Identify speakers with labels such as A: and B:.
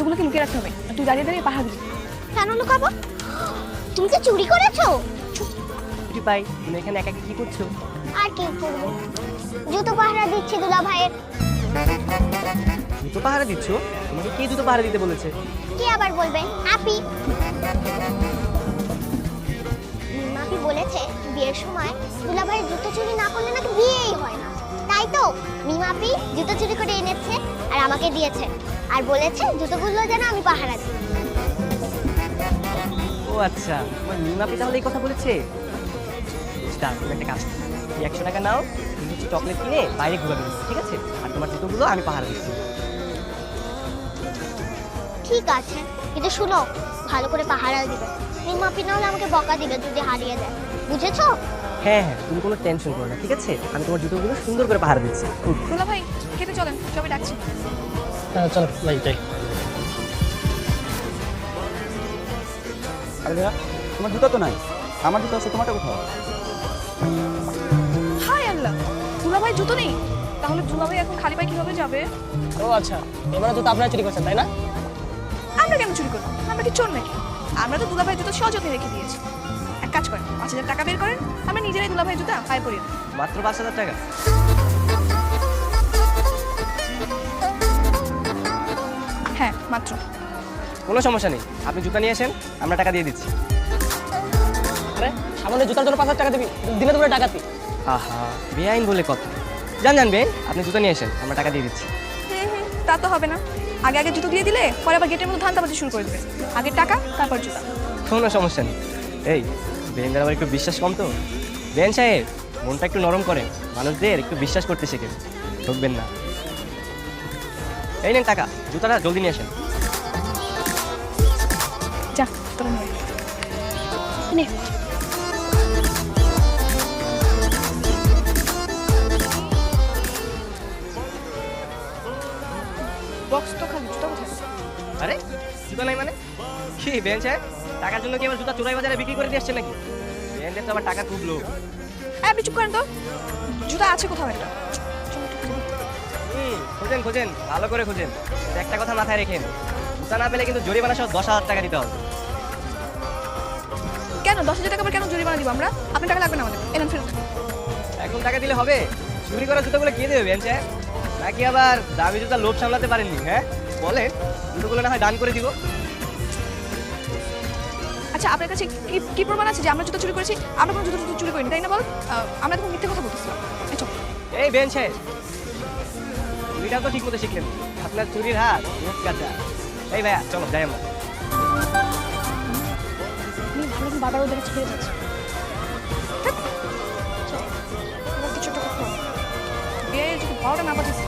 A: জুতোগুলোকে লুকিয়ে রাখতে হবে, তুই দাঁড়িয়ে দাঁড়িয়ে পাহারা দিবি।
B: কেন লুকাবো? তুমি কি চুরি করেছো?
C: ছুটি পাই, তুমি এখানে একা একা কি করছো?
B: আর কি করবো, জুতো পাহারা দিচ্ছি দুলা ভাইয়ের।
C: জুতো পাহারা দিচ্ছ? তোমাকে কে জুতো পাহারা দিতে বলেছে?
B: কি আবার বলবে? আপি। আপি বলেছে বিয়ের সময় দুলা ভাইয়ের জুতো চুরি না করলে নাকি বিয়েই হয় না। তাই তো মিমাপি জুতো চুরি করে এনেছে আর আমাকে দিয়েছে, আর বলেছে জুতোগুলো যেন আমি পাহারা দিই।
C: ও আচ্ছা, তোমার মিমাপি তাহলে এই কথা বলেছে। বুঝতা, তুমি একটা কাজ করো, এই 100 টাকা নাও, তুমি কিছু চকলেট কিনে বাইরে ঘুরাবে, ঠিক আছে? আর তোমার জুতোগুলো আমি পাহারা দিচ্ছি।
B: ঠিক আছে, কিন্তু শুনো, ভালো করে পাহারা দিবে। মিমাপি না হলে আমাকে বকা দিবে যদি হারিয়ে যায়, বুঝেছো?
C: হ্যাঁ হ্যাঁ, তুমি কোনো টেনশন করো না, ঠিক আছে? আমি তোমার জুতোগুলো সুন্দর করে পাহারা দিচ্ছি।
A: দুলা ভাই খেতে চলেন, সবাই ডাকছি।
D: চলো ভাই যাই।
E: আরে ভাইয়া, তোমার জুতা তো নাই, আমার জুতা আছে, তোমারটা কোথাও?
A: হাই আল্লাহ, দুলা ভাই জুতো নেই, তাহলে দুলা ভাই এখন খালি পায়ে কিভাবে যাবে?
D: ও আচ্ছা, এবারে তো আপনারা চুরি করছেন তাই না?
A: আমরা কেন চুরি করবো? আমরা কি চোর নাকি? আমরা তো দুলা ভাই জুতো সযত্নে রেখে দিয়েছি। এক কাজ করেন, 5,000 টাকা বের করেন, আমরা নিজেরাই দুলা ভাই জুতা পায়ে পরিয়ে দেব।
C: মাত্র 5,000 টাকা?
A: হ্যাঁ মাত্র।
C: কোনো সমস্যা নেই, আপনি জুতা নিয়ে আসেন, আমরা টাকা দিয়ে দিচ্ছি।
D: আরে সামান্য জুতার জন্য 5,000 টাকা দিবি? দিনে তোমরা ডাকাতি।
C: আহা, বেআইন বলে কথা। জান বেআইন, আপনি জুতা নিয়ে আসেন, আমরা টাকা দিয়ে দিচ্ছি।
A: তা তো হবে না, আগে আগে জুতো দিয়ে দিলে পরে আবার গেটের মধ্যে ধান্দাবাজি শুরু করে দেবে। আগে টাকা তারপর জুতা।
C: কোনো সমস্যা নেই। এই বেআইনদের আবার একটু বিশ্বাস কম তো। বেআইন সাহেব, মনটা একটু নরম করেন, মানুষদের একটু বিশ্বাস করতে শেখেন, ঠকবেন না। এই নেন টাকা, জুতাটা জলদি নিয়ে আসেন।
A: যা তোরা নিয়ে নে। বক্স তো খালি, জুতা কোথায়?
C: আরে জুতা নাই মানে কি বেআইন সাহেব, টাকার জন্য কি আবার জুতা চোরাই বাজারে বিক্রি করে দিয়ে আসছেন নাকি? বেআইনদের তো আবার টাকা খুব লোভ।
A: আপনি চুপ করেন তো, জুতা আছে কোথাও একটা।
C: খোঁজেন খোঁজেন, ভালো করে খোঁজেন। কিন্তু একটা কথা মাথায় রেখেন, জুতা না পেলে কিন্তু জরিমানা সহ 10,000 টাকা দিতে হবে।
A: কেন 10,000 টাকা কেন জরিমানা দিব আমরা? আপনার টাকা লাগবে না আমাদের, এনেন ফেরত।
C: এখন টাকা দিলে হবে? চুরি করা জুতোগুলো কে দেবে বেঞ্চে? নাকি আবার দামি জুতা লোভ সামলাতে পারেননি? হ্যাঁ বলেন, জুতোগুলো না হয় দান করে দিব।
A: আচ্ছা আপনার কাছে কি প্রমাণ আছে যে আমরা জুতো চুরি করেছি? আমরা কোনো জুতো চুরি করিনি, তাই না? বল, আমরা তো মিথ্যে কথা বলতেছিলাম। চল।
C: এই বেঞ্চে, চুরিটাও তো ঠিক মতো শিখলেন, আপনার চুরির হাত রোজ কাটা। এই ভাইয়া চলো যাই আমরা।
A: ভালো বাবার ওদের কাছে ফিরে যাচ্ছে। কিছু একটা করতে হবে, বিয়ে যদি বড়টা না পাঠিয়েছে